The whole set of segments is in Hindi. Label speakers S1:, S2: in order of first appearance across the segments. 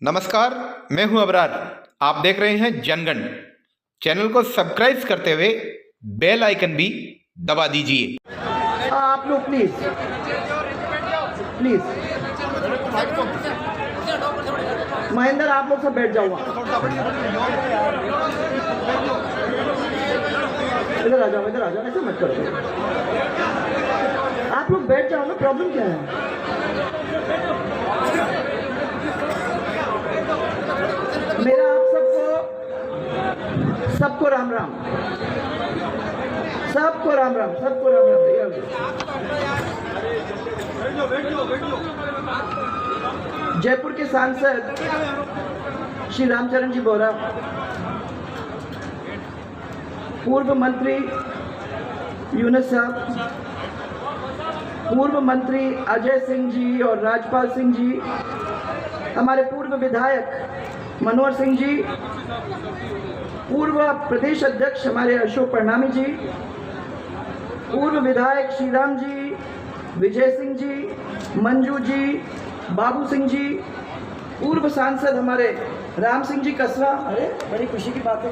S1: नमस्कार, मैं हूं अबरार। आप देख रहे हैं जनगण। चैनल को सब्सक्राइब करते हुए बेल आइकन भी दबा दीजिए।
S2: आप लोग प्लीज प्लीज महेंद्र, आप लोग सब बैठ जाओ। इधर आ जाओ, इधर आ जाओ, ऐसे मत करो। आप लोग बैठ जाओ ना, प्रॉब्लम क्या है? मेरा आप सबको राम राम, सबको राम राम, सबको राम राम भैया। जयपुर के सांसद श्री रामचरण जी बोरा, पूर्व मंत्री यूनुस साहब, पूर्व मंत्री अजय सिंह जी और राजपाल सिंह जी, हमारे पूर्व विधायक मनोहर सिंह जी, पूर्व प्रदेश अध्यक्ष हमारे अशोक परनामी जी, पूर्व विधायक श्रीराम जी, विजय सिंह जी, मंजू जी, बाबू सिंह जी, पूर्व सांसद हमारे राम सिंह जी कसरा। अरे बड़ी खुशी की बात है।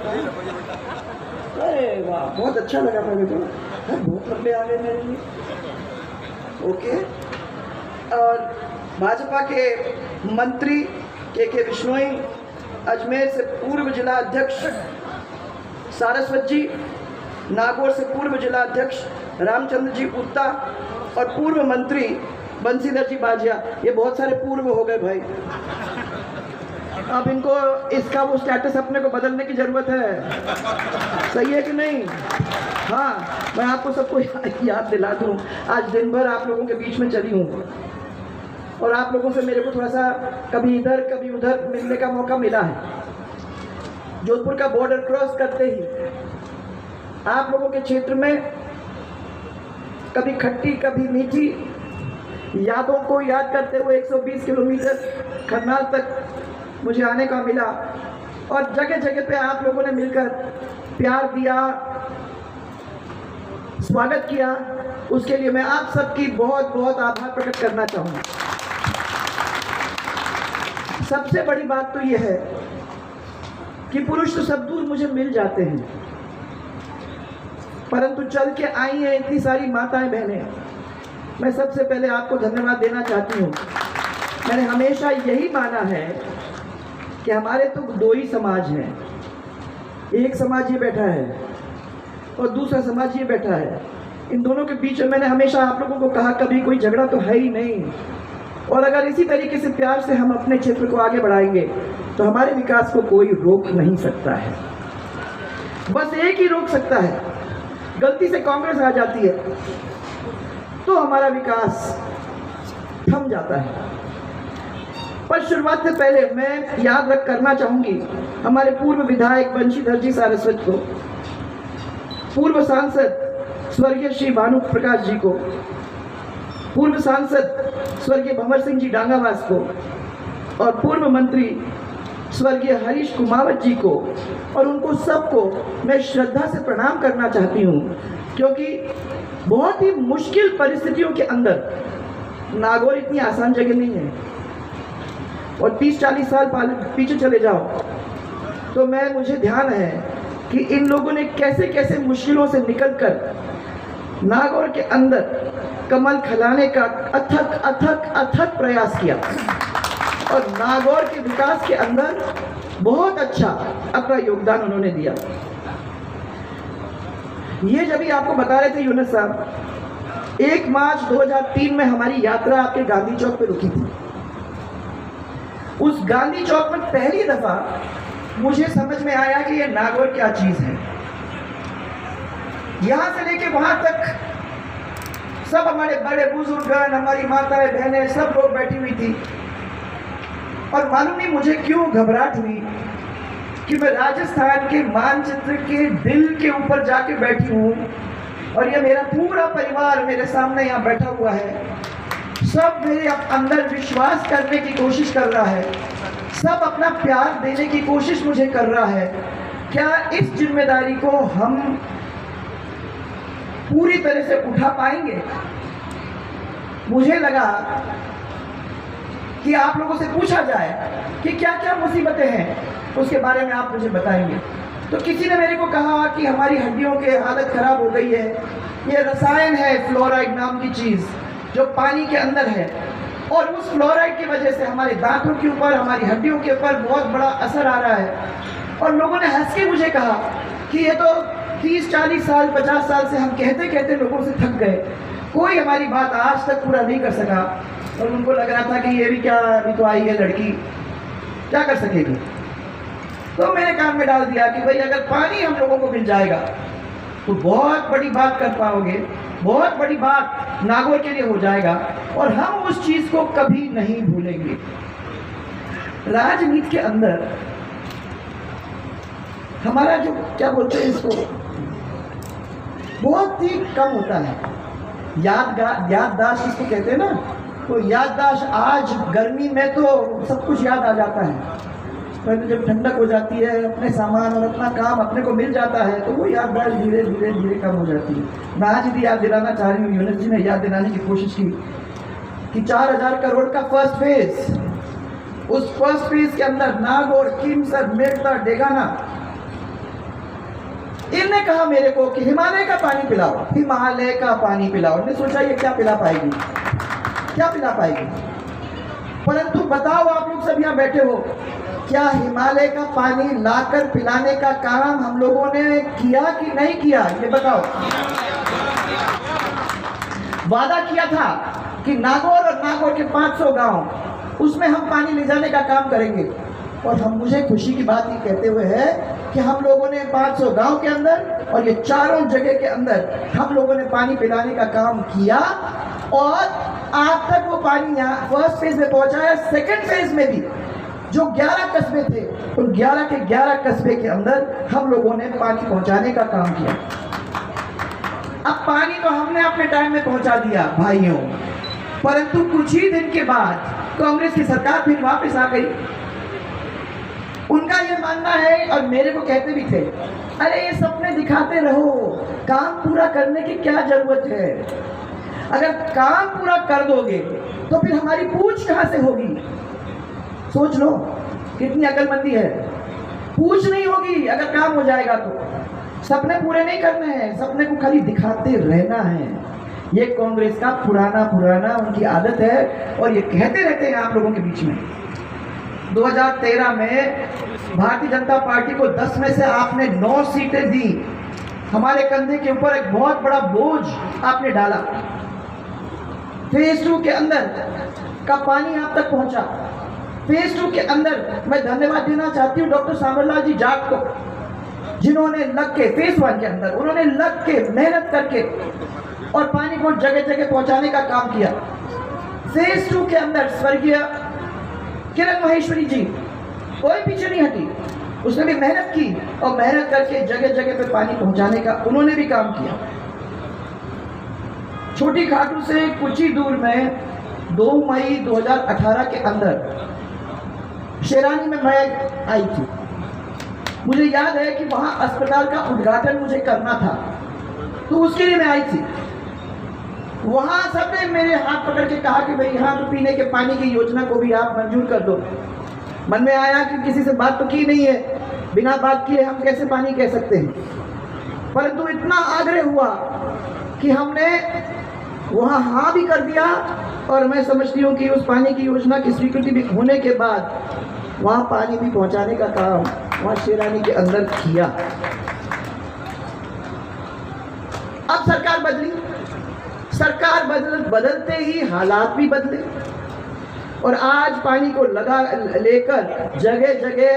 S2: अरे वाह, बहुत अच्छा लगा मेरे को, बहुत लंबे आ गए मेरे लिए। ओके। और भाजपा के मंत्री के बिश्नोई, अजमेर से पूर्व जिला अध्यक्ष सारस्वत जी, नागौर से पूर्व जिला अध्यक्ष रामचंद्र जी उत्ता और पूर्व मंत्री बंसीधर जी बाजिया। ये बहुत सारे पूर्व हो गए भाई। अब इनको इसका वो स्टेटस अपने को बदलने की जरूरत है, सही है कि नहीं? हाँ, मैं आपको सबको याद दिला दूँ, आज दिन भर आप लोगों के बीच में चली हूँ और आप लोगों से मेरे को थोड़ा सा कभी इधर कभी उधर मिलने का मौका मिला है। जोधपुर का बॉर्डर क्रॉस करते ही आप लोगों के क्षेत्र में कभी खट्टी कभी मीठी यादों को याद करते हुए 120 किलोमीटर खरनाल तक मुझे आने का मिला और जगह जगह पे आप लोगों ने मिलकर प्यार दिया, स्वागत किया। उसके लिए मैं आप सबकी बहुत बहुत आभार प्रकट करना चाहूँगा। सबसे बड़ी बात तो यह है कि पुरुष तो सब दूर मुझे मिल जाते हैं, परंतु चल के आई हैं इतनी सारी माताएं बहनें। मैं सबसे पहले आपको धन्यवाद देना चाहती हूँ। मैंने हमेशा यही माना है कि हमारे तो दो ही समाज हैं, एक समाज ये बैठा है और दूसरा समाज ये बैठा है। इन दोनों के बीच में मैंने हमेशा आप लोगों को कहा कभी कोई झगड़ा तो है ही नहीं, और अगर इसी तरीके से प्यार से हम अपने क्षेत्र को आगे बढ़ाएंगे तो हमारे विकास को कोई रोक नहीं सकता है। बस एक ही रोक सकता है, गलती से कांग्रेस आ जाती है तो हमारा विकास थम जाता है। पर शुरुआत से पहले मैं याद रख करना चाहूंगी हमारे पूर्व विधायक बंशीधर जी सारस्वत को, पूर्व सांसद स्वर्गीय श्री भानु प्रकाश जी को, पूर्व सांसद स्वर्गीय भंवर सिंह जी डांगावास को और पूर्व मंत्री स्वर्गीय हरीश कुमावत जी को, और उनको सबको मैं श्रद्धा से प्रणाम करना चाहती हूँ, क्योंकि बहुत ही मुश्किल परिस्थितियों के अंदर नागौर इतनी आसान जगह नहीं है। और 30-40 साल पीछे चले जाओ तो मुझे ध्यान है कि इन लोगों ने कैसे कैसे मुश्किलों से निकलकर नागौर के अंदर कमल खिलाने का अथक अथक अथक प्रयास किया और नागौर के विकास के अंदर बहुत अच्छा अपना योगदान उन्होंने दिया। ये जब भी आपको बता रहे थे यूनुस साहब, 1 मार्च 2003 में हमारी यात्रा आपके गांधी चौक पे रुकी थी। उस गांधी चौक में पहली दफा मुझे समझ में आया कि ये नागौर क्या चीज है। यहां से लेके वहां तक सब हमारे बड़े बुजुर्गन, हमारी माताएं बहनें, सब लोग बैठी हुई थी और मालूम नहीं मुझे क्यों घबराहट हुई कि मैं राजस्थान के मानचित्र के दिल के ऊपर जाके बैठी हूँ और ये मेरा पूरा परिवार मेरे सामने यहाँ बैठा हुआ है। सब मेरे अंदर विश्वास करने की कोशिश कर रहा है, सब अपना प्यार देने की कोशिश मुझे कर रहा है। क्या इस जिम्मेदारी को हम पूरी तरह से उठा पाएंगे? मुझे लगा कि आप लोगों से पूछा जाए कि क्या क्या मुसीबतें हैं, उसके बारे में आप मुझे बताएंगे। तो किसी ने मेरे को कहा कि हमारी हड्डियों की हालत ख़राब हो गई है, ये रसायन है फ्लोराइड नाम की चीज़ जो पानी के अंदर है, और उस फ्लोराइड की वजह से हमारे दांतों के ऊपर, हमारी हड्डियों के ऊपर बहुत बड़ा असर आ रहा है। और लोगों ने हंस के मुझे कहा कि ये तो 30-40 साल 50 साल से हम कहते कहते लोगों से थक गए, कोई हमारी बात आज तक पूरा नहीं कर सका। और उनको लग रहा था कि ये भी क्या, अभी तो आई है लड़की, क्या कर सकेगी। तो मैंने कान में डाल दिया कि भाई अगर पानी हम लोगों को मिल जाएगा तो बहुत बड़ी बात कर पाओगे, बहुत बड़ी बात नागौर के लिए हो जाएगा, और हम उस चीज़ को कभी नहीं भूलेंगे। राजनीति के अंदर हमारा जो क्या बोलते हैं इसको, बहुत ही कम होता है याददाश्त इसको कहते हैं ना। तो याददाश्त आज गर्मी में तो सब कुछ याद आ जाता है, पर जब ठंडक हो जाती है, अपने सामान और अपना काम अपने को मिल जाता है, तो वो याददाश्त धीरे धीरे धीरे कम हो जाती है। मैं आज भी याद दिलाना चाह रही हूँ, यूनुस जी ने याद दिलाने की कोशिश की कि 4000 करोड़ का फर्स्ट फेज, उस फर्स्ट फेज के अंदर नागौर, कीमसर, मेड़ता, डेगाना, इनने कहा मेरे को कि हिमालय का पानी पिलाओ, हिमालय का पानी पिलाओ। मैंने सोचा ये क्या पिला पाएगी, क्या पिला पाएगी। परंतु बताओ आप लोग सब यहाँ बैठे हो, क्या हिमालय का पानी लाकर पिलाने का काम हम लोगों ने किया कि नहीं किया, ये बताओ। वादा किया था कि नागौर और नागौर के 500 गांव, उसमें हम पानी ले जाने का काम करेंगे। और हम, मुझे खुशी की बात ये कहते हुए है कि हम लोगों ने 500 गांव के अंदर और ये चारों जगह के अंदर हम लोगों ने पानी पिलाने का काम किया, और आज तक वो पानी यहाँ फर्स्ट फेज में पहुंचाया। सेकंड फेज में भी जो 11 कस्बे थे, उन 11 के 11 कस्बे के अंदर हम लोगों ने पानी पहुंचाने का काम किया। अब पानी तो हमने अपने टाइम में पहुंचा दिया भाइयों, परंतु कुछ ही दिन के बाद कांग्रेस की सरकार फिर वापस आ गई। उनका ये मानना है, और मेरे को कहते भी थे, अरे ये सपने दिखाते रहो, काम पूरा करने की क्या जरूरत है। अगर काम पूरा कर दोगे तो फिर हमारी पूछ कहाँ से होगी। सोच लो कितनी अकलमंदी है, पूछ नहीं होगी अगर काम हो जाएगा तो। सपने पूरे नहीं करने हैं, सपने को खाली दिखाते रहना है। ये कांग्रेस का पुराना उनकी आदत है, और ये कहते रहते हैं आप लोगों के बीच में। 2013 में भारतीय जनता पार्टी को 10 में से आपने 9 सीटें दी, हमारे कंधे के ऊपर एक बहुत बड़ा बोझ आपने डाला। फेज 2 के अंदर का पानी आप तक पहुंचा। फेज 2 के अंदर मैं धन्यवाद देना चाहती हूँ डॉक्टर सांवरलाल जी जाट को, जिन्होंने लग के फेज 1 के अंदर उन्होंने लग के मेहनत करके और पानी को जगह जगह पहुंचाने का काम किया। फेज 2 के अंदर स्वर्गीय किरण महेश्वरी जी, कोई पीछे नहीं हटी, उसने भी मेहनत की, और मेहनत करके जगह जगह पे पानी पहुंचाने का उन्होंने भी काम किया। छोटी खाटू से कुछ ही दूर में 2 मई 2018 के अंदर शेरानी में मैं आई थी। मुझे याद है कि वहाँ अस्पताल का उद्घाटन मुझे करना था, तो उसके लिए मैं आई थी। वहाँ सबने मेरे हाथ पकड़ के कहा कि भाई यहाँ तो पीने के पानी की योजना को भी आप मंजूर कर दो। मन में आया कि किसी से बात तो की नहीं है, बिना बात किए हम कैसे पानी कह सकते हैं। परंतु इतना आग्रह हुआ कि हमने वहाँ हाँ भी कर दिया, और मैं समझती हूँ कि उस पानी की योजना की स्वीकृति भी होने के बाद वहाँ पानी भी पहुँचाने का काम वहाँ शेरानी के अंदर किया। अब सरकार बदली, सरकार बदलते ही हालात भी बदले, और आज पानी को लेकर जगह जगह,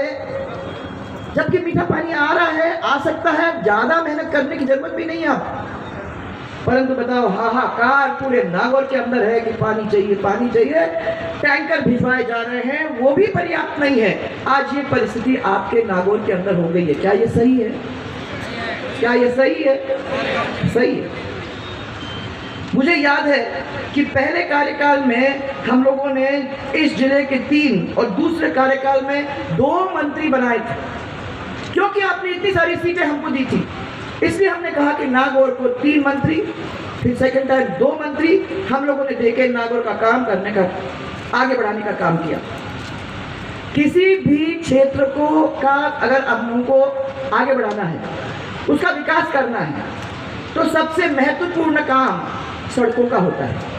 S2: जबकि मीठा पानी आ रहा है, आ सकता है, ज़्यादा मेहनत करने की जरूरत भी नहीं है। परंतु बताओ हाहाकार पूरे नागौर के अंदर है कि पानी चाहिए, पानी चाहिए। टैंकर भिजवाए जा रहे हैं, वो भी पर्याप्त नहीं है। आज ये परिस्थिति आपके नागौर के अंदर हो गई है। क्या ये सही है? क्या ये सही है? सही है। मुझे याद है कि पहले कार्यकाल में हम लोगों ने इस जिले के 3 और दूसरे कार्यकाल में 2 मंत्री बनाए थे, क्योंकि आपने इतनी सारी सीटें हमको दी थी। इसलिए हमने कहा कि नागौर को 3 मंत्री, फिर सेकंड टाइम 2 मंत्री हम लोगों ने देके नागौर का काम करने का। आगे बढ़ाने का काम किया। किसी भी क्षेत्र को का अगर अब हमको आगे बढ़ाना है, उसका विकास करना है, तो सबसे महत्वपूर्ण काम सड़कों का होता है।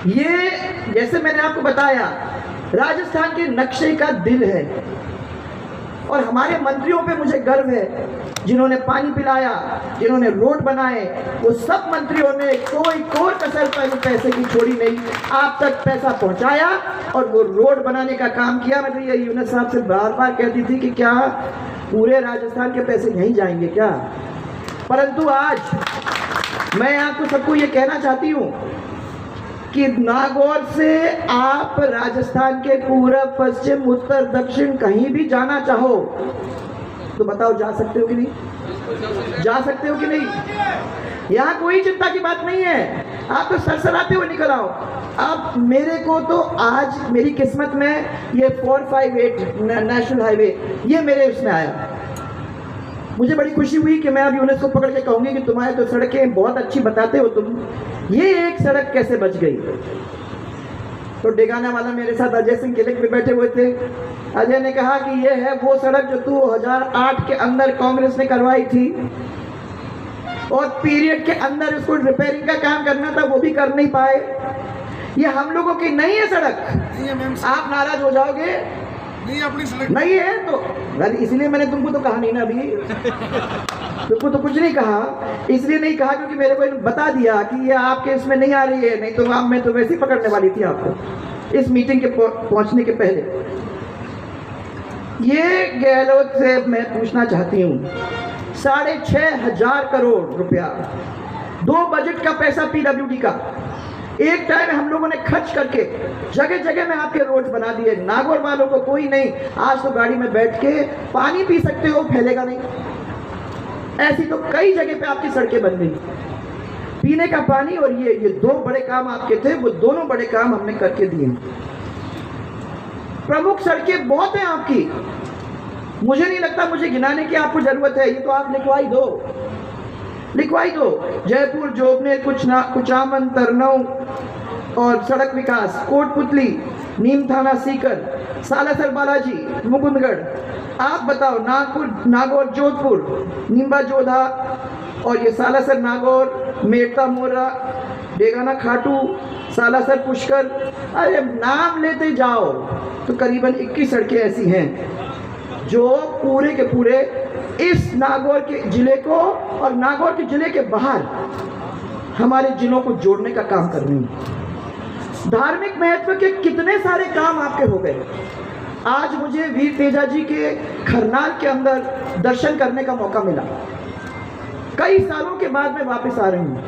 S2: ये जैसे मैंने आपको बताया, राजस्थान के नक्शे का दिल है और हमारे मंत्रियों पे मुझे गर्व है, जिन्होंने पानी पिलाया, जिन्होंने रोड बनाए, वो सब मंत्रियों ने कोई कसर पैसे की छोड़ी नहीं, आप तक पैसा पहुंचाया और वो रोड बनाने का काम किया। मैं तो ये यूनुस साहब से बार बार कहती थी कि क्या पूरे राजस्थान के पैसे यहीं जाएंगे क्या, परंतु आज मैं आपको सबको ये कहना चाहती हूँ कि नागौर से आप राजस्थान के पूरब, पश्चिम, उत्तर, दक्षिण कहीं भी जाना चाहो तो बताओ, जा सकते हो कि नहीं? जा सकते हो कि नहीं? यहाँ कोई चिंता की बात नहीं है, आप तो सरसराते हुए निकल आओ। अब मेरे को तो आज मेरी किस्मत में ये 458 नेशनल हाईवे ये मेरे उसमें आया। मुझे बड़ी खुशी हुई कि मैं अब यूनुस को पकड़ के कहूँगी कि तुम्हारे तो सड़कें बहुत अच्छी बताते हो तुम, ये एक सड़क कैसे बच गई? तो डेगाना वाला मेरे साथ अजय सिंह किलक में बैठे हुए थे। अजय ने कहा कि ये है वो सड़क जो 2008 के अंदर कांग्रेस ने करवाई थी और पीरियड के अंदर उसको रिपेयरिंग का काम करना था, वो भी कर नहीं पाए। ये हम लोगों की नहीं है सड़क, आप नाराज हो जाओगे। नहीं, अपनी सड़क नहीं है तो इसलिए मैंने तुमको तो कहा नहीं ना, अभी तुमको तो कुछ नहीं कहा, इसलिए नहीं कहा क्योंकि मेरे को बता दिया कि ये आपके इसमें नहीं आ रही है, नहीं तो मैं तो वैसे ही पकड़ने वाली थी आपको इस मीटिंग के पहुंचने के पहले। ये गहलोत से मैं पूछना चाहती हूँ, 6,500 करोड़ रुपया 2 बजट का पैसा पीडब्ल्यूडी का एक टाइम हम लोगों ने खर्च करके जगह जगह में आपके रोड बना दिए। नागौर वालों को कोई नहीं, आज तो गाड़ी में बैठ के पानी पी सकते हो, फैलेगा नहीं। ऐसी तो कई जगह पे आपकी सड़कें बन गई, पीने का पानी। और ये 2 बड़े काम आपके थे, वो दोनों बड़े काम हमने करके दिए। प्रमुख सड़कें बहुत हैं आपकी, मुझे नहीं लगता मुझे गिनाने की आपको जरूरत है, ये तो आप लिखवाई दो। जयपुर, जोबनेर, कुचामन, तरनऊ और सड़क विकास, कोटपुतली, नीम थाना, सीकर, सालासर, बालाजी, मुकुंदगढ़। आप बताओ, नागौर, जोधपुर, नींबा, जोधा और ये सालासर, नागौर, मेड़ता, मोरा, डेगाना, खाटू, सालासर, पुष्कर। अरे नाम लेते जाओ तो करीबन 21 सड़कें ऐसी हैं जो पूरे के पूरे इस नागौर के जिले को और नागौर के जिले के बाहर हमारे जिलों को जोड़ने का काम कर रही है। धार्मिक महत्व के कितने सारे काम आपके हो गए। आज मुझे वीर तेजा जी के खरनाल के अंदर दर्शन करने का मौका मिला, कई सालों के बाद मैं वापस आ रही हूँ।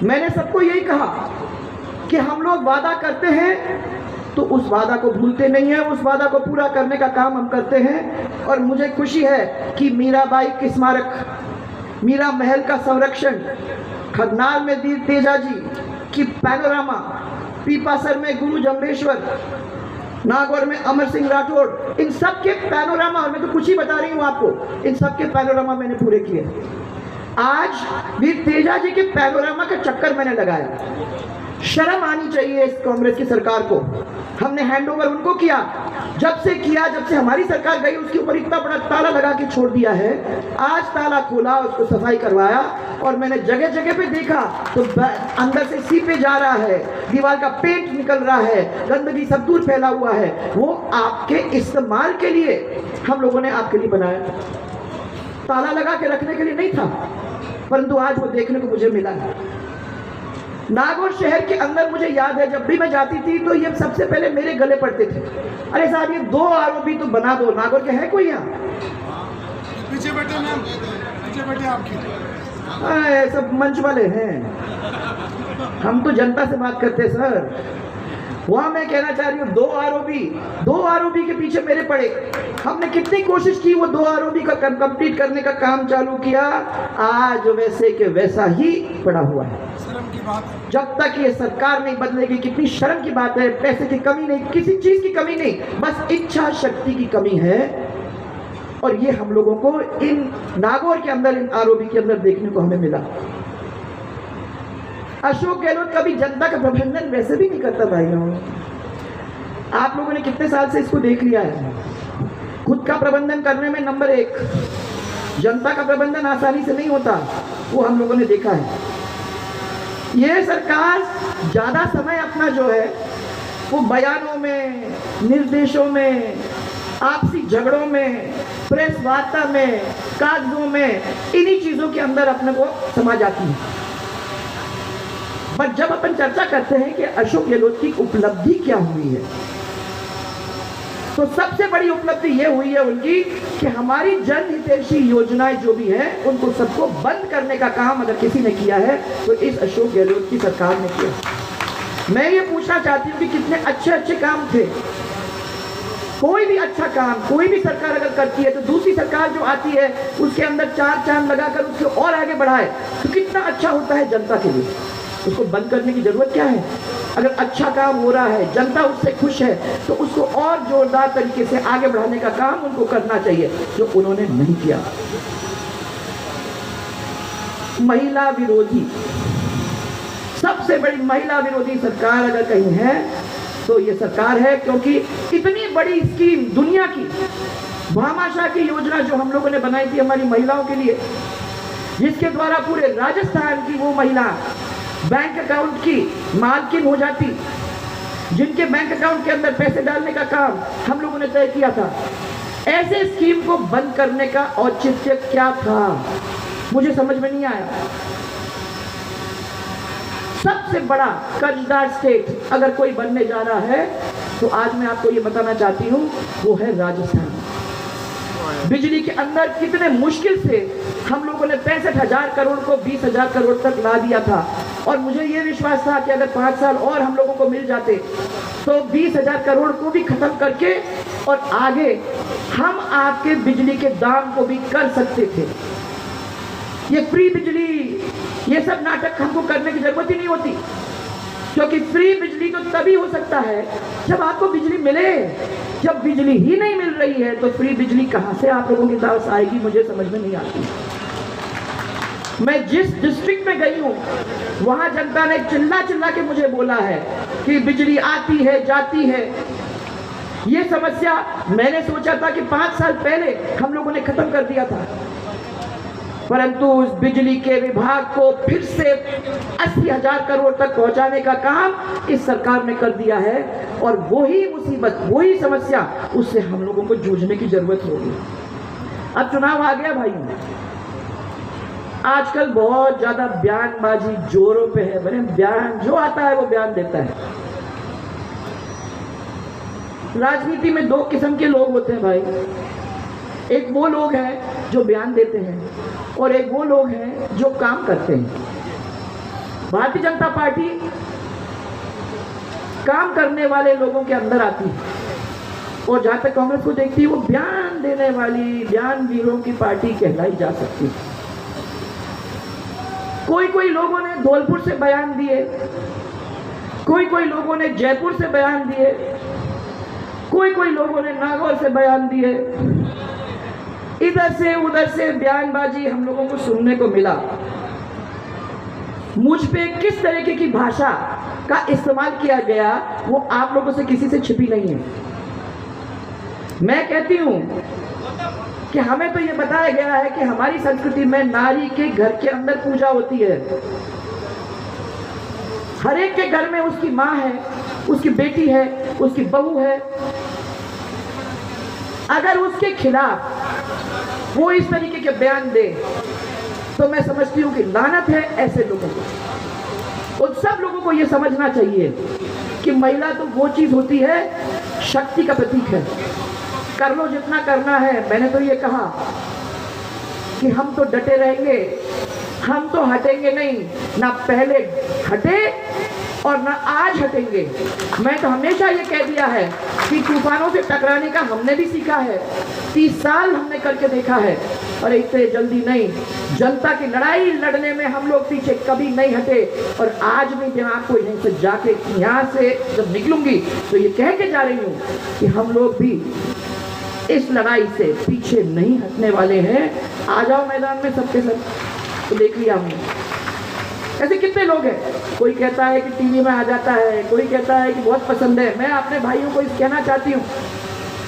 S2: मैंने सबको यही कहा कि हम लोग वादा करते हैं तो उस वादा को भूलते नहीं हैं, उस वादा को पूरा करने का काम हम करते हैं। और मुझे खुशी है कि मीराबाई के स्मारक, मीरा महल का संरक्षण, खरनाल में वीर तेजा जी की पैनोरामा, पीपासर में गुरु जम्बेश्वर, नागौर में अमर सिंह राठौड़, इन सब के पैनोरामा, और मैं तो कुछ ही बता रही हूँ आपको, इन सब के पैनोरामा मैंने पूरे किए। आज वीर तेजा जी के पैनोरामा का चक्कर मैंने लगाया। शर्म आनी चाहिए इस कांग्रेस की सरकार को। हमने हैंडओवर उनको किया, जब से हमारी सरकार गई उसके ऊपर इतना बड़ा ताला लगा के छोड़ दिया है। आज ताला खोला, उसको सफाई करवाया और मैंने जगह जगह पे देखा तो अंदर से सीपे जा रहा है, दीवार का पेंट निकल रहा है, गंदगी सब दूर फैला हुआ है। वो आपके इस्तेमाल के लिए हम लोगों ने आपके लिए बनाया, ताला लगा के रखने के लिए नहीं था, परंतु आज वो देखने को मुझे मिला है। नागौर शहर के अंदर मुझे याद है, जब भी मैं जाती थी तो ये सबसे पहले मेरे गले पड़ते थे, अरे साहब ये 2 आरोपी तो बना दो। नागौर के है कोई यहाँ?
S3: पीछे बैठे मैम, पीछे बैठे आपके
S2: सब मंच वाले हैं, हम तो जनता से बात करते सर। वहाँ मैं कहना चाह रही हूँ, 2 आरोपी के पीछे मेरे पड़े। हमने कितनी कोशिश की वो 2 आरोपी का कंप्लीट करने का काम चालू किया, आज वैसे के वैसा ही पड़ा हुआ है।
S3: शर्म की बात है।
S2: जब तक ये सरकार नहीं बदलेगी, कितनी शर्म की बात है। पैसे की कमी नहीं, किसी चीज की कमी नहीं, बस इच्छा शक्ति की कमी है। और ये हम लोगों को इन नागौर के अंदर, इन आरोपी के अंदर देखने को हमें मिला। अशोक गहलोत कभी जनता का प्रबंधन वैसे भी नहीं करता भाई लोगों। आप लोगों ने कितने साल से इसको देख लिया है। खुद का प्रबंधन करने में नंबर 1, जनता का प्रबंधन आसानी से नहीं होता, वो हम लोगों ने देखा है। ये सरकार ज़्यादा समय अपना जो है वो बयानों में, निर्देशों में, आपसी झगड़ों में, प्रेस वार्ता में, कागजों में, इन्हीं चीज़ों के अंदर अपने को समा जाती है। पर जब अपन चर्चा करते हैं कि अशोक गहलोत की उपलब्धि क्या हुई है, तो सबसे बड़ी उपलब्धि ये हुई है उनकी कि हमारी जन हितैषी योजनाएं जो भी है उनको सबको बंद करने का काम अगर किसी ने किया है तो इस अशोक गहलोत की सरकार ने किया। मैं ये पूछना चाहती हूँ कि कितने अच्छे अच्छे काम थे। कोई भी अच्छा काम कोई भी सरकार अगर करती है तो दूसरी सरकार जो आती है उसके अंदर 4 चांद लगाकर उसको और आगे बढ़ाए तो कितना अच्छा होता है जनता के लिए। उसको बंद करने की जरूरत क्या है? अगर अच्छा काम हो रहा है, जनता उससे खुश है, तो उसको और जोरदार तरीके से आगे बढ़ाने का काम उनको करना चाहिए, जो उन्होंने नहीं किया। महिला विरोधी, सबसे बड़ी महिला विरोधी सरकार अगर कहीं है तो ये सरकार है, क्योंकि इतनी बड़ी स्कीम दुनिया की भामाशाह की योजना जो हम लोगों ने बनाई थी हमारी महिलाओं के लिए, जिसके द्वारा पूरे राजस्थान की वो महिला बैंक अकाउंट की मालकिन हो जाती, जिनके बैंक अकाउंट के अंदर पैसे डालने का काम हम लोगों ने तय किया था। ऐसे स्कीम को बंद करने का औचित्य क्या था, मुझे समझ में नहीं आया। सबसे बड़ा कर्जदार स्टेट अगर कोई बनने जा रहा है तो आज मैं आपको ये बताना चाहती हूँ वो है राजस्थान। बिजली के अंदर कितने मुश्किल से हम लोगों ने 65,000 करोड़ को 20,000 करोड़ तक ला दिया था, और मुझे ये विश्वास था कि अगर 5 साल और हम लोगों को मिल जाते तो 20,000 करोड़ को भी खत्म करके और आगे हम आपके बिजली के दाम को भी कर सकते थे। ये फ्री बिजली, ये सब नाटक हमको करने की जरूरत ही नहीं होती, क्योंकि फ्री बिजली तो तभी हो सकता है जब आपको बिजली मिले। जब बिजली ही नहीं मिल रही है तो फ्री बिजली कहां से आप लोगों के पास आएगी, मुझे समझ में नहीं आती। मैं जिस डिस्ट्रिक्ट में गई हूं वहां जनता ने चिल्ला चिल्ला के मुझे बोला है कि बिजली आती है जाती है। ये समस्या मैंने सोचा था कि 5 साल पहले हम लोगों ने खत्म कर दिया था, परंतु उस बिजली के विभाग को फिर से 80,000 करोड़ तक पहुंचाने का काम इस सरकार ने कर दिया है, और वही मुसीबत वही समस्या उससे हम लोगों को जूझने की जरूरत होगी। अब चुनाव आ गया भाई, आजकल बहुत ज्यादा बयानबाजी जोरों पे है। बने बयान जो आता है वो बयान देता है। राजनीति में 2 किस्म के लोग होते हैं भाई, एक वो लोग हैं जो बयान देते हैं और एक वो लोग हैं जो काम करते हैं। भारतीय जनता पार्टी काम करने वाले लोगों के अंदर आती है, और जहां तक कांग्रेस को देखती है वो बयान देने वाली बयानवीरों की पार्टी कहलाई जा सकती है। कोई कोई लोगों ने धौलपुर से बयान दिए, कोई कोई लोगों ने जयपुर से बयान दिए, कोई कोई लोगों ने नागौर से बयान दिए। इधर से उधर से बयानबाजी हम लोगों को सुनने को मिला। मुझ पे किस तरीके की भाषा का इस्तेमाल किया गया वो आप लोगों से किसी से छिपी नहीं है। मैं कहती हूं कि हमें तो ये बताया गया है कि हमारी संस्कृति में नारी के घर के अंदर पूजा होती है। हर एक के घर में उसकी माँ है, उसकी बेटी है, उसकी बहू है। अगर उसके खिलाफ वो इस तरीके के बयान दे तो मैं समझती हूँ कि लानत है ऐसे लोगों को। उन सब लोगों को ये समझना चाहिए कि महिला तो वो चीज़ होती है, शक्ति का प्रतीक है। कर लो जितना करना है। मैंने तो ये कहा कि हम तो डटे रहेंगे, हम तो हटेंगे नहीं, ना पहले हटे और ना आज हटेंगे। मैं तो हमेशा ये कह दिया है कि तूफानों से टकराने का हमने भी सीखा है, 30 साल हमने करके देखा है, और इतने जल्दी नहीं। जनता की लड़ाई लड़ने में हम लोग पीछे कभी नहीं हटे, और आज भी मैं आपको यहीं से जाके यहाँ से जब निकलूंगी तो ये कह के जा रही हूँ कि हम लोग भी इस लड़ाई से पीछे नहीं हटने वाले हैं। आ जाओ मैदान में सबके सब, तो देख लिया हमने। ऐसे कितने लोग हैं, कोई कहता है कि टीवी में आ जाता है, कोई कहता है कि बहुत पसंद है। मैं अपने भाइयों को इस कहना चाहती हूँ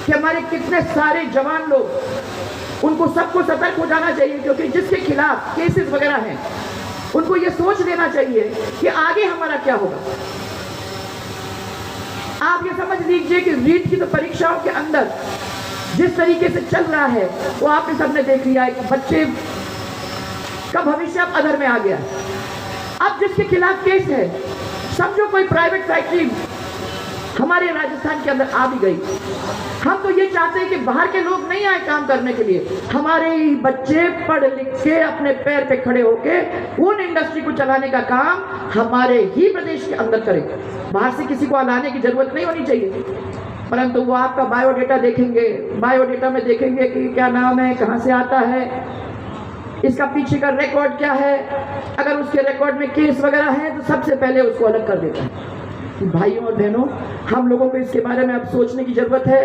S2: कि हमारे कितने सारे जवान लोग, उनको सबको सतर्क हो जाना चाहिए, क्योंकि जिसके खिलाफ केसेस वगैरह हैं उनको ये सोच लेना चाहिए कि आगे हमारा क्या होगा। आप ये समझ लीजिए कि रीट की तो परीक्षाओं के अंदर जिस तरीके से चल रहा है वो आपने सबने देख लिया है कि बच्चे का भविष्य अब अधर में आ गया। अब जिसके खिलाफ केस है, समझो कोई प्राइवेट फैक्ट्री हमारे राजस्थान के अंदर आ भी गई, हम तो ये चाहते हैं कि बाहर के लोग नहीं आए काम करने के लिए, हमारे ही बच्चे पढ़ लिख के अपने पैर पे खड़े होके उन इंडस्ट्री को चलाने का काम हमारे ही प्रदेश के अंदर करें। बाहर से किसी को लाने की जरूरत नहीं होनी चाहिए, परंतु वो आपका बायोडेटा देखेंगे, बायोडेटा में देखेंगे कि क्या नाम है, कहाँ से आता है, इसका पीछे का रिकॉर्ड क्या है। अगर उसके रिकॉर्ड में केस वगैरह है तो सबसे पहले उसको अलग कर देता है। भाइयों और बहनों, हम लोगों को इसके बारे में अब सोचने की जरूरत है।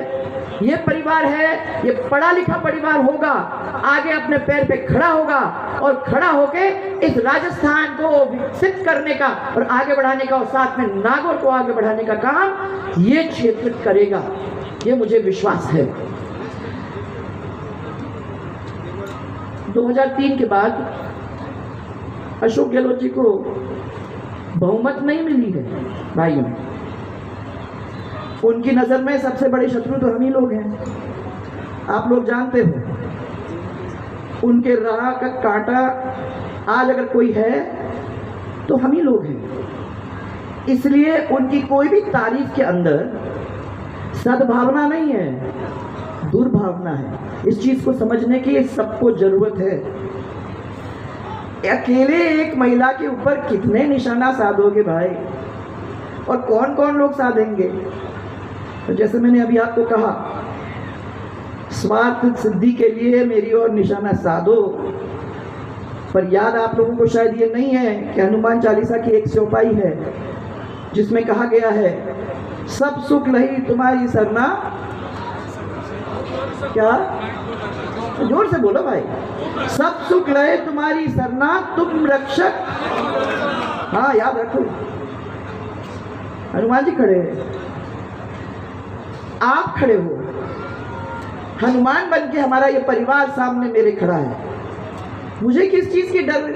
S2: ये परिवार है, ये पढ़ा लिखा परिवार होगा, आगे अपने पैर पे खड़ा होगा और खड़ा होके इस राजस्थान को विकसित करने का और आगे बढ़ाने का और साथ में नागौर को आगे बढ़ाने का काम ये क्षेत्र करेगा, ये मुझे विश्वास है। 2003 के बाद अशोक गहलोत जी को बहुमत नहीं मिली है भाइयों। उनकी नज़र में सबसे बड़े शत्रु तो हम ही लोग हैं, आप लोग जानते हो। उनके राह का कांटा आज अगर कोई है तो हम ही लोग हैं। इसलिए उनकी कोई भी तारीफ के अंदर सद्भावना नहीं है, दुर्भावना है। इस चीज़ को समझने की सबको ज़रूरत है। अकेले एक महिला के ऊपर कितने निशाना साधोगे भाई, और कौन कौन लोग साधेंगे। तो जैसे मैंने अभी आपको कहा, स्वार्थ सिद्धि के लिए मेरी और निशाना साधो। पर याद आप लोगों को शायद ये नहीं है कि हनुमान चालीसा की एक चौपाई है जिसमें कहा गया है, सब सुख लही तुम्हारी सरना। क्या, जोर से बोलो भाई। सब सुख लहे तुम्हारी सरना, तुम रक्षक। हाँ, याद रखो, हनुमान जी खड़े हैं, आप खड़े हो। हनुमान बन के हमारा ये परिवार सामने मेरे खड़ा है। मुझे किस चीज की डर,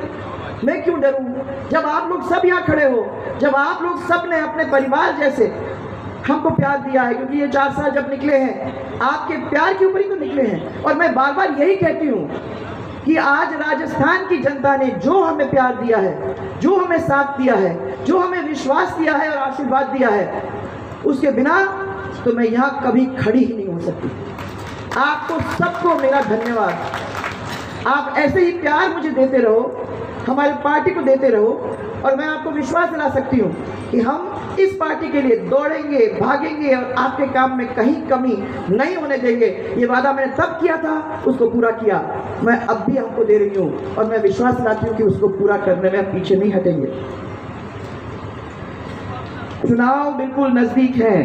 S2: मैं क्यों डरूं जब आप लोग सब यहाँ खड़े हो, जब आप लोग सब ने अपने परिवार जैसे हमको प्यार दिया है। क्योंकि ये 4 साल जब निकले हैं, आपके प्यार के ऊपर ही तो निकले हैं। और मैं बार बार यही कहती हूँ कि आज राजस्थान की जनता ने जो हमें प्यार दिया है, जो हमें साथ दिया है, जो हमें विश्वास दिया है और आशीर्वाद दिया है, उसके बिना तो मैं यहाँ कभी खड़ी ही नहीं हो सकती। आपको सबको मेरा धन्यवाद। आप ऐसे ही प्यार मुझे देते रहो, हमारी पार्टी को देते रहो, और मैं आपको विश्वास दिला सकती हूँ कि हम इस पार्टी के लिए दौड़ेंगे, भागेंगे और आपके काम में कहीं कमी नहीं होने देंगे। ये वादा मैंने तब किया था, उसको पूरा किया, मैं अब भी आपको दे रही हूँ, और मैं विश्वास दिलाती हूँ कि उसको पूरा करने में पीछे नहीं हटेंगे। चुनाव बिल्कुल नज़दीक है,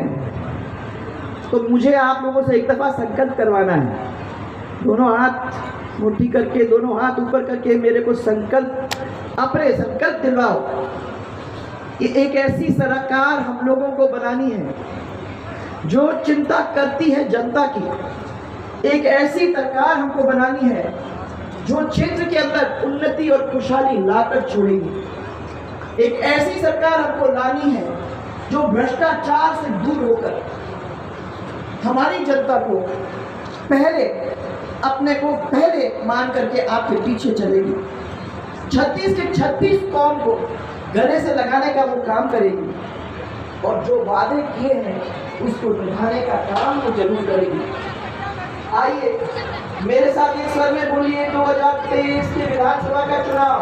S2: तो मुझे आप लोगों से एक दफ़ा संकल्प करवाना है। दोनों हाथ मुट्ठी करके, दोनों हाथ ऊपर करके मेरे को संकल्प दिलवाओ कि एक ऐसी सरकार हम लोगों को बनानी है जो चिंता करती है जनता की। एक ऐसी सरकार हमको बनानी है जो क्षेत्र के अंदर उन्नति और खुशहाली लाकर छोड़ेगी। एक ऐसी सरकार हमको लानी है जो भ्रष्टाचार से दूर होकर हमारी जनता को पहले, अपने को पहले मान करके आपके पीछे चलेगी। 36 के 36 कौम को गले से लगाने का वो काम करेगी, और जो वादे किए हैं उसको निभाने का काम वो जरूर करेगी। आइए मेरे साथ एक स्वर में बोलिए, 2023 के विधानसभा का चुनाव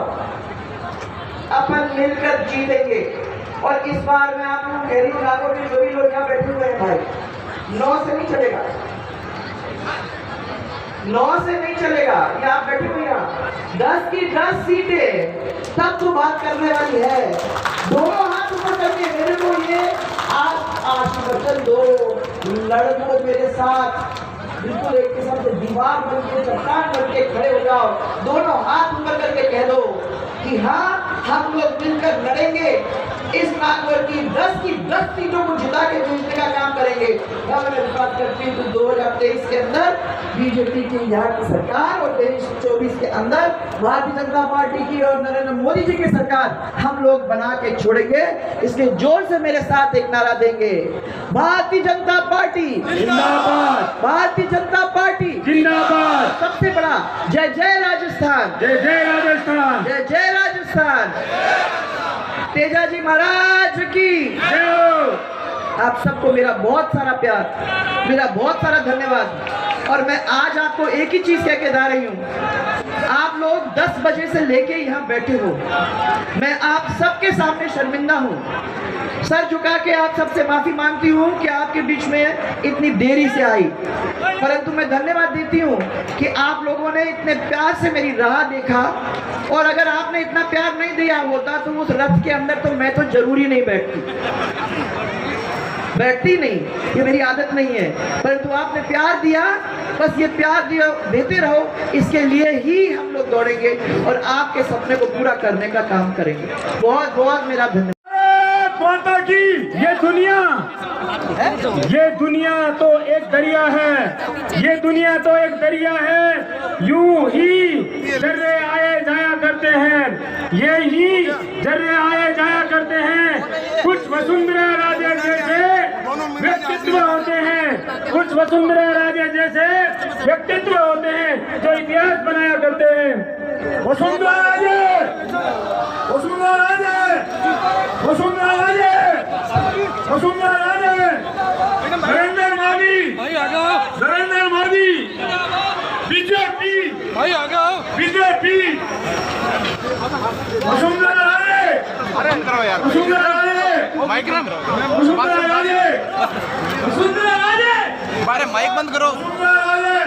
S2: अपन मिलकर जीतेंगे। और इस बार मैं आप लोग गहरी नागौर के जो भी लोग यहाँ बैठे हुए हैं भाई, 9 से नहीं चलेगा, 9 से नहीं चलेगा। ये आप बैठे हुए यहाँ 10 की 10 सीटें तब तो बात करने वाली है। दोनों हाथ ऊपर करके मेरे को ये आशीर्वचन दो, लड़ दो मेरे साथ, बिल्कुल एक किस्म से दीवार बन के, चट्टान बन के खड़े हो जाओ। दोनों हाथ ऊपर करके कह दो कि कि हाँ हम लोग मिलकर लड़ेंगे, इस नागपुर की 10 सीटों को जिता के भेजने का काम करेंगे। और मैं बात करती हूँ तो 2023 के अंदर बीजेपी की यहाँ की सरकार और 2024 के अंदर भारतीय जनता पार्टी की और नरेंद्र मोदी जी की सरकार हम लोग बना के छोड़ेंगे। इसके जोर से मेरे साथ एक नारा देंगे, भारतीय जनता पार्टी
S3: जिंदाबाद,
S2: भारतीय जनता पार्टी
S3: जिंदाबाद,
S2: सबसे बड़ा जय जय राजस्थान,
S3: जय जय राजस्थान,
S2: जय जय राजस्थान, तेजा जी महाराज की
S3: जय हो।
S2: आप सबको मेरा बहुत सारा प्यार, मेरा बहुत सारा धन्यवाद। और मैं आज आपको एक ही चीज कह के जा रही हूँ, आप लोग 10 बजे से लेके यहाँ बैठे हो, मैं आप सबके सामने शर्मिंदा हूँ, सर झुका के आप सबसे माफी मांगती हूँ कि आपके बीच में इतनी देरी से आई, परंतु मैं धन्यवाद देती हूँ कि आप लोगों ने इतने प्यार से मेरी राह देखा। और अगर आपने इतना प्यार नहीं दिया होता तो उस रथ के अंदर तो मैं तो जरूरी नहीं बैठती नहीं, ये मेरी आदत नहीं है, परंतु आपने प्यार दिया, बस ये प्यार दिया देते रहो, इसके लिए ही हम लोग दौड़ेंगे और आपके सपने को पूरा करने का काम करेंगे। बहुत बहुत मेरा धन्यवाद।
S3: माता की ये दुनिया तो एक दरिया है, ये दुनिया तो एक दरिया है, यूं ही जर्रे आए जाया करते हैं, ये ही जर्रे आए जाया करते हैं। कुछ वसुंधरा राजे जैसे व्यक्तित्व होते हैं, कुछ वसुंधरा राजे जैसे व्यक्तित्व होते हैं जो इतिहास बनाया करते हैं। Vasundhara Raje, Vasundhara Raje, Vasundhara Raje, Vasundhara Raje, Narendra Modi, Narendra Modi, BJP, BJP, Vasundhara Raje, Vasundhara Raje, Vasundhara Raje, Vasundhara Raje,
S1: mic बंद करो।
S3: वसुंधरा राजे,